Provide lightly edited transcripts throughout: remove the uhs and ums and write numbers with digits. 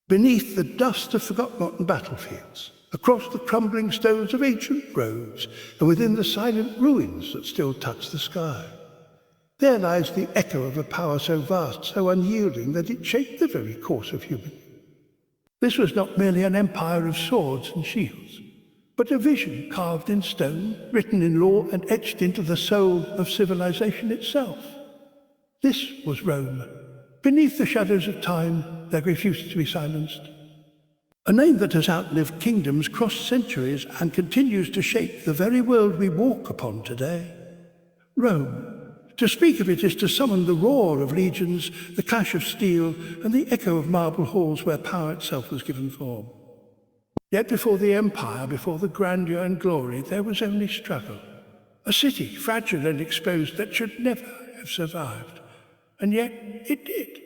beneath the dust of forgotten battlefields, across the crumbling stones of ancient groves, and within the silent ruins that still touch the sky. There lies the echo of a power so vast, so unyielding, that it shaped the very course of humanity. This was not merely an empire of swords and shields, but a vision carved in stone, written in law, and etched into the soul of civilization itself. This was Rome. Beneath the shadows of time, that refused to be silenced. A name that has outlived kingdoms, crossed centuries, and continues to shape the very world we walk upon today. Rome. To speak of it is to summon the roar of legions, the clash of steel, and the echo of marble halls where power itself was given form. Yet before the empire, before the grandeur and glory, there was only struggle. A city, fragile and exposed, that should never have survived. And yet it did.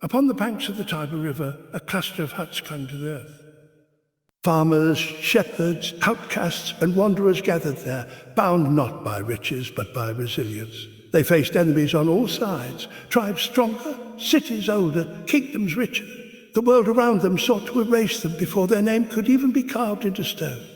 Upon the banks of the Tiber River, a cluster of huts clung to the earth. Farmers, shepherds, outcasts, and wanderers gathered there, bound not by riches, but by resilience. They faced enemies on all sides, tribes stronger, cities older, kingdoms richer. The world around them sought to erase them before their name could even be carved into stone.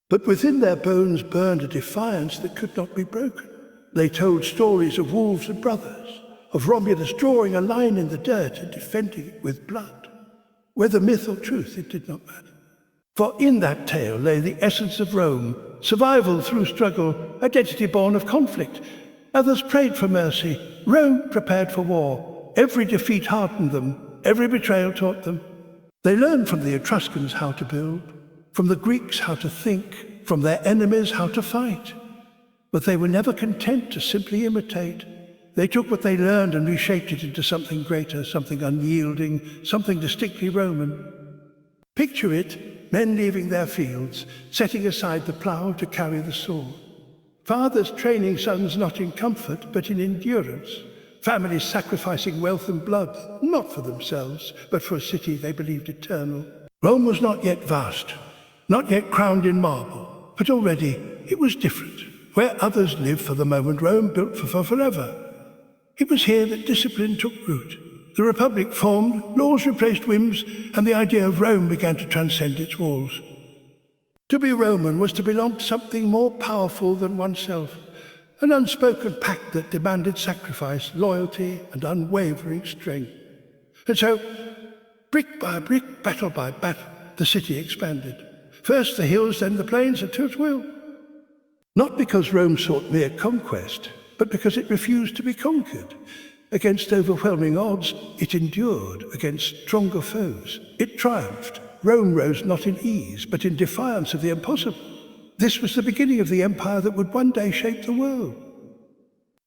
But within their bones burned a defiance that could not be broken. They told stories of wolves and brothers, of Romulus drawing a line in the dirt and defending it with blood. Whether myth or truth, it did not matter. For in that tale lay the essence of Rome, survival through struggle, identity born of conflict. Others prayed for mercy. Rome prepared for war. Every defeat hardened them. Every betrayal taught them. They learned from the Etruscans how to build, from the Greeks how to think, from their enemies how to fight. But they were never content to simply imitate. They took what they learned and reshaped it into something greater, something unyielding, something distinctly Roman. Picture it, men leaving their fields, setting aside the plough to carry the sword. Fathers training sons not in comfort, but in endurance. Families sacrificing wealth and blood, not for themselves, but for a city they believed eternal. Rome was not yet vast, not yet crowned in marble, but already it was different. Where others lived for the moment, Rome built for forever. It was here that discipline took root. The Republic formed, laws replaced whims, and the idea of Rome began to transcend its walls. To be Roman was to belong to something more powerful than oneself, an unspoken pact that demanded sacrifice, loyalty, and unwavering strength. And so, brick by brick, battle by battle, the city expanded. First the hills, then the plains, and to its will. Not because Rome sought mere conquest, but because it refused to be conquered. Against overwhelming odds, it endured. Against stronger foes, it triumphed. Rome rose not in ease, but in defiance of the impossible. This was the beginning of the empire that would one day shape the world.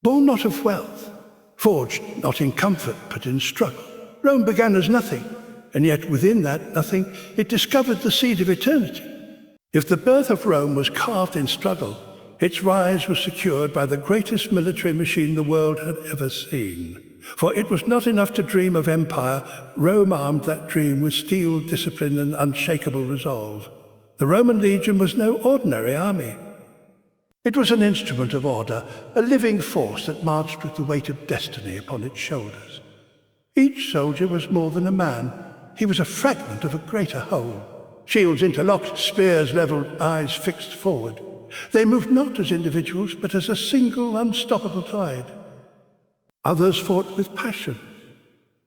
Born not of wealth, forged not in comfort, but in struggle, Rome began as nothing, and yet within that nothing, it discovered the seed of eternity. If the birth of Rome was carved in struggle, its rise was secured by the greatest military machine the world had ever seen. For it was not enough to dream of empire. Rome armed that dream with steel, discipline, and unshakable resolve. The Roman legion was no ordinary army. It was an instrument of order, a living force that marched with the weight of destiny upon its shoulders. Each soldier was more than a man. He was a fragment of a greater whole. Shields interlocked, spears leveled, eyes fixed forward. They moved not as individuals, but as a single, unstoppable tide. Others fought with passion.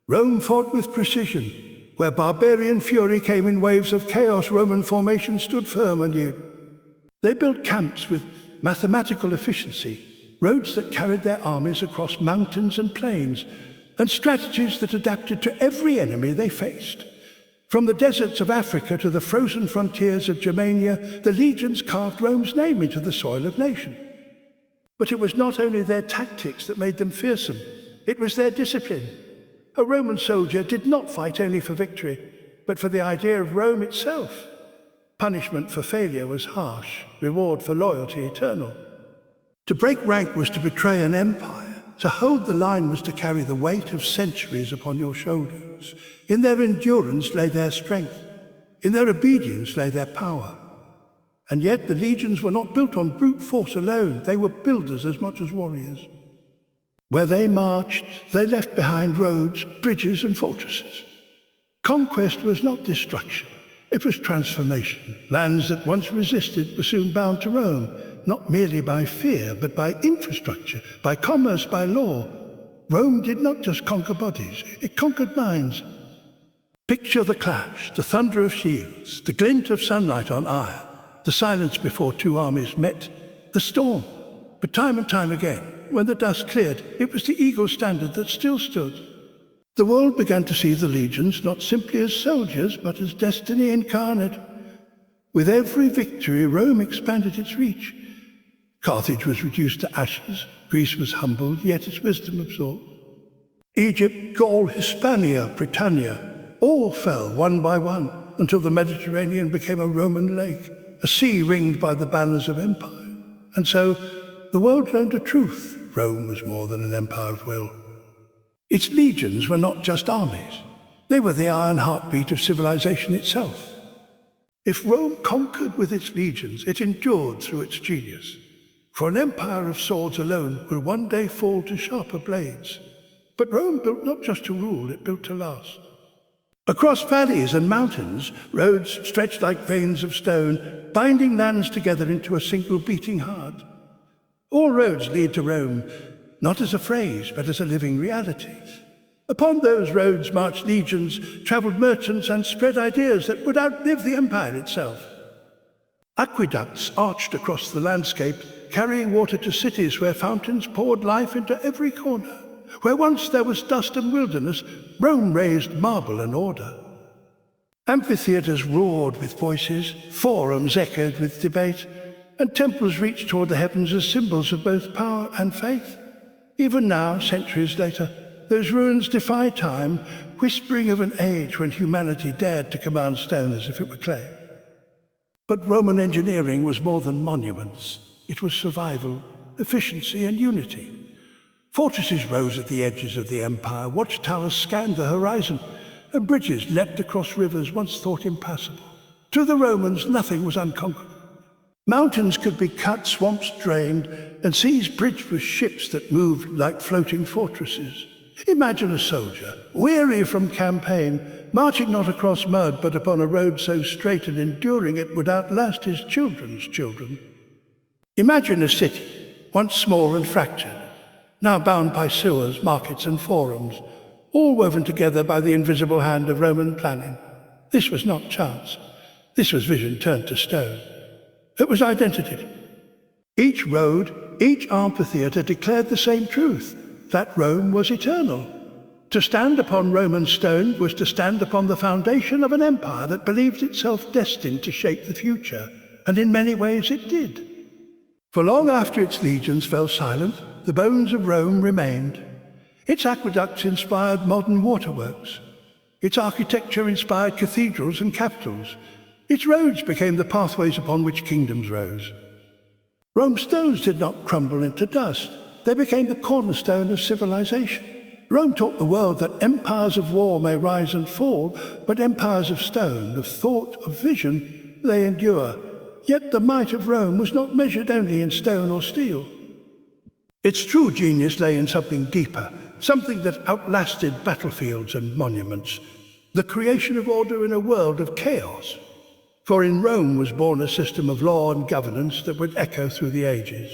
Rome fought with precision. Where barbarian fury came in waves of chaos, Roman formation stood firm anew. They built camps with mathematical efficiency, roads that carried their armies across mountains and plains, and strategies that adapted to every enemy they faced. From the deserts of Africa to the frozen frontiers of Germania, the legions carved Rome's name into the soil of nations. But it was not only their tactics that made them fearsome, it was their discipline. A Roman soldier did not fight only for victory, but for the idea of Rome itself. Punishment for failure was harsh, reward for loyalty eternal. To break rank was to betray an empire. To hold the line was to carry the weight of centuries upon your shoulders. In their endurance lay their strength. In their obedience lay their power. And yet the legions were not built on brute force alone. They were builders as much as warriors. Where they marched, they left behind roads, bridges, and fortresses. Conquest was not destruction, it was transformation. Lands that once resisted were soon bound to Rome, not merely by fear, but by infrastructure, by commerce, by law. Rome did not just conquer bodies, it conquered minds. Picture the clash, the thunder of shields, the glint of sunlight on ire, the silence before two armies met, the storm. But time and time again, when the dust cleared, it was the eagle standard that still stood. The world began to see the legions not simply as soldiers, but as destiny incarnate. With every victory, Rome expanded its reach. Carthage was reduced to ashes, Greece was humbled, yet its wisdom absorbed. Egypt, Gaul, Hispania, Britannia, all fell one by one until the Mediterranean became a Roman lake, a sea ringed by the banners of empire. And so the world learned a truth. Rome was more than an empire of will. Its legions were not just armies. They were the iron heartbeat of civilization itself. If Rome conquered with its legions, it endured through its genius. For an empire of swords alone will one day fall to sharper blades. But Rome built not just to rule, it built to last. Across valleys and mountains, roads stretched like veins of stone, binding lands together into a single beating heart. All roads lead to Rome, not as a phrase, but as a living reality. Upon those roads marched legions, traveled merchants, and spread ideas that would outlive the empire itself. Aqueducts arched across the landscape, carrying water to cities where fountains poured life into every corner. Where once there was dust and wilderness, Rome raised marble and order. Amphitheaters roared with voices, forums echoed with debate, and temples reached toward the heavens as symbols of both power and faith. Even now, centuries later, those ruins defy time, whispering of an age when humanity dared to command stone as if it were clay. But Roman engineering was more than monuments. It was survival, efficiency, and unity. Fortresses rose at the edges of the empire, watchtowers scanned the horizon, and bridges leapt across rivers once thought impassable. To the Romans, nothing was unconquered. Mountains could be cut, swamps drained, and seas bridged with ships that moved like floating fortresses. Imagine a soldier, weary from campaign, marching not across mud, but upon a road so straight and enduring it would outlast his children's children. Imagine a city, once small and fractured, now bound by sewers, markets, and forums, all woven together by the invisible hand of Roman planning. This was not chance. This was vision turned to stone. It was identity. Each road, each amphitheater declared the same truth, that Rome was eternal. To stand upon Roman stone was to stand upon the foundation of an empire that believed itself destined to shape the future, and in many ways it did. For long after its legions fell silent, the bones of Rome remained. Its aqueducts inspired modern waterworks. Its architecture inspired cathedrals and capitals. Its roads became the pathways upon which kingdoms rose. Rome's stones did not crumble into dust. They became the cornerstone of civilization. Rome taught the world that empires of war may rise and fall, but empires of stone, of thought, of vision, they endure. Yet the might of Rome was not measured only in stone or steel. Its true genius lay in something deeper, something that outlasted battlefields and monuments, the creation of order in a world of chaos. For in Rome was born a system of law and governance that would echo through the ages.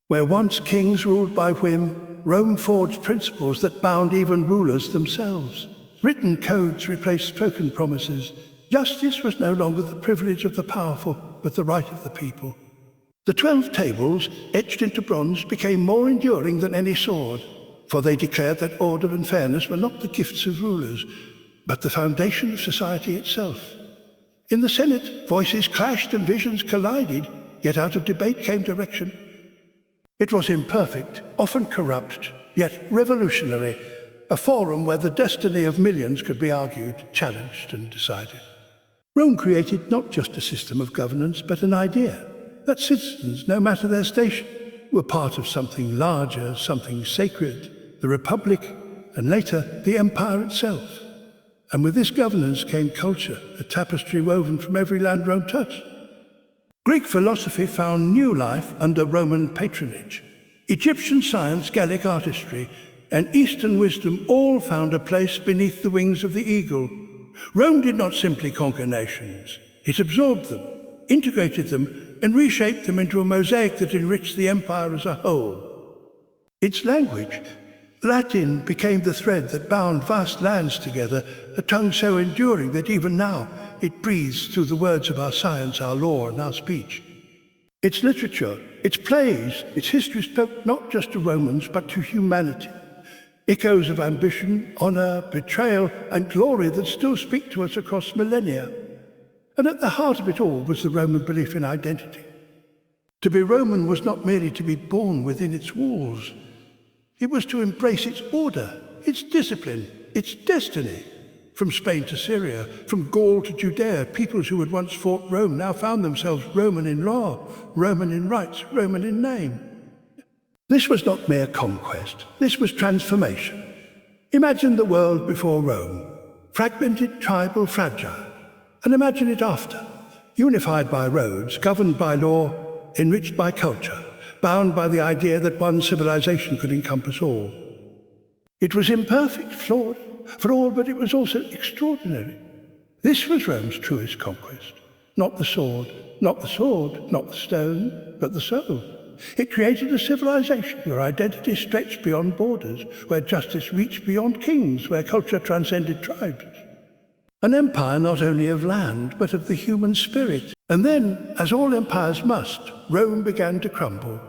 Where once kings ruled by whim, Rome forged principles that bound even rulers themselves. Written codes replaced spoken promises. Justice was no longer the privilege of the powerful, but the right of the people. The 12 tables, etched into bronze, became more enduring than any sword, for they declared that order and fairness were not the gifts of rulers, but the foundation of society itself. In the Senate, voices clashed and visions collided, yet out of debate came direction. It was imperfect, often corrupt, yet revolutionary, a forum where the destiny of millions could be argued, challenged, and decided. Rome created not just a system of governance, but an idea that citizens, no matter their station, were part of something larger, something sacred, the Republic, and later the empire itself. And with this governance came culture, a tapestry woven from every land Rome touched. Greek philosophy found new life under Roman patronage. Egyptian science, Gallic artistry, and Eastern wisdom all found a place beneath the wings of the eagle. Rome did not simply conquer nations. It absorbed them, integrated them, and reshaped them into a mosaic that enriched the empire as a whole. Its language, Latin, became the thread that bound vast lands together, a tongue so enduring that even now it breathes through the words of our science, our law, and our speech. Its literature, its plays, its history spoke not just to Romans, but to humanity. Echoes of ambition, honor, betrayal, and glory that still speak to us across millennia. And at the heart of it all was the Roman belief in identity. To be Roman was not merely to be born within its walls. It was to embrace its order, its discipline, its destiny. From Spain to Syria, from Gaul to Judea, peoples who had once fought Rome now found themselves Roman in law, Roman in rights, Roman in name. This was not mere conquest, this was transformation. Imagine the world before Rome, fragmented, tribal, fragile. And imagine it after, unified by roads, governed by law, enriched by culture, bound by the idea that one civilization could encompass all. It was imperfect, flawed, for all, but it was also extraordinary. This was Rome's truest conquest. Not the sword, not the sword, not the stone, but the soul. It created a civilization where identity stretched beyond borders, where justice reached beyond kings, where culture transcended tribes. An empire not only of land, but of the human spirit. And then, as all empires must, Rome began to crumble.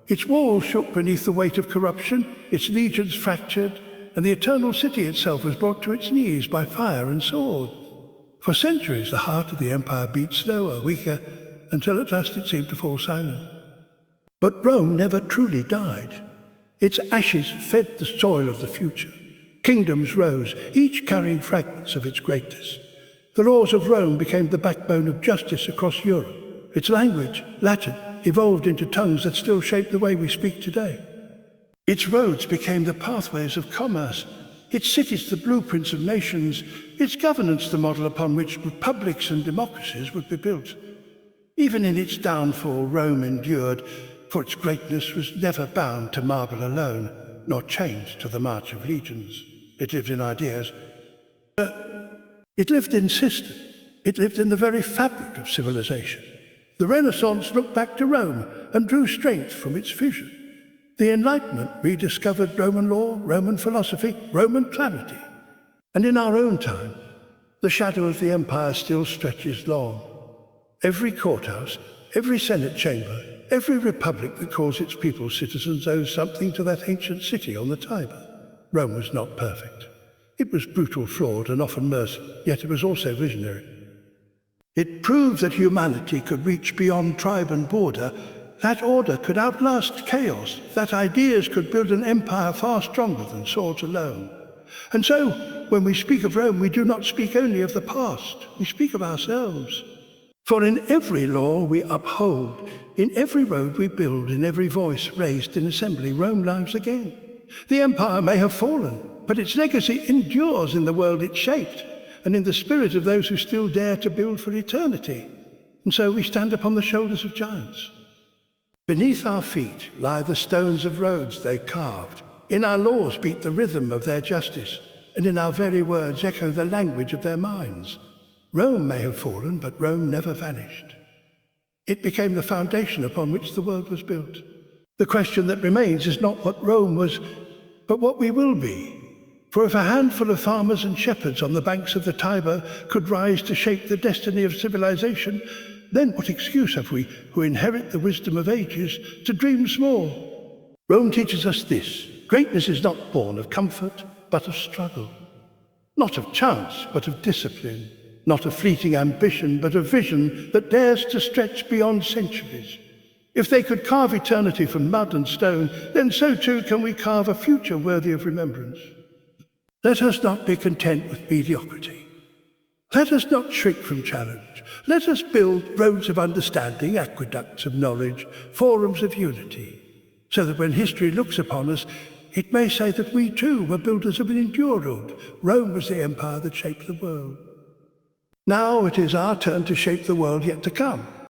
Its walls shook beneath the weight of corruption, its legions fractured, and the eternal city itself was brought to its knees by fire and sword. For centuries, the heart of the empire beat slower, weaker, until at last it seemed to fall silent. But Rome never truly died. Its ashes fed the soil of the future. Kingdoms rose, each carrying fragments of its greatness. The laws of Rome became the backbone of justice across Europe. Its language, Latin, evolved into tongues that still shape the way we speak today. Its roads became the pathways of commerce, its cities the blueprints of nations, its governance the model upon which republics and democracies would be built. Even in its downfall, Rome endured, for its greatness was never bound to marble alone, nor chained to the march of legions. It lived in ideas. It lived in system. It lived in the very fabric of civilization. The Renaissance looked back to Rome and drew strength from its vision. The Enlightenment rediscovered Roman law, Roman philosophy, Roman clarity. And in our own time, the shadow of the empire still stretches long. Every courthouse, every Senate chamber, every republic that calls its people citizens owes something to that ancient city on the Tiber. Rome was not perfect. It was brutal, flawed, and often merciless, yet it was also visionary. It proved that humanity could reach beyond tribe and border, that order could outlast chaos, that ideas could build an empire far stronger than swords alone. And so, when we speak of Rome, we do not speak only of the past, we speak of ourselves. For in every law we uphold, in every road we build, in every voice raised in assembly, Rome lives again. The empire may have fallen, but its legacy endures in the world it shaped, and in the spirit of those who still dare to build for eternity. And so we stand upon the shoulders of giants. Beneath our feet lie the stones of roads they carved. In our laws beat the rhythm of their justice, and in our very words echo the language of their minds. Rome may have fallen, but Rome never vanished. It became the foundation upon which the world was built. The question that remains is not what Rome was, but what we will be. For if a handful of farmers and shepherds on the banks of the Tiber could rise to shape the destiny of civilization, then what excuse have we, who inherit the wisdom of ages, to dream small? Rome teaches us this: greatness is not born of comfort, but of struggle. Not of chance, but of discipline. Not of fleeting ambition, but of vision that dares to stretch beyond centuries. If they could carve eternity from mud and stone, then so too can we carve a future worthy of remembrance. Let us not be content with mediocrity. Let us not shrink from challenge. Let us build roads of understanding, aqueducts of knowledge, forums of unity, so that when history looks upon us, it may say that we too were builders of an endured road. Rome was the empire that shaped the world. Now it is our turn to shape the world yet to come.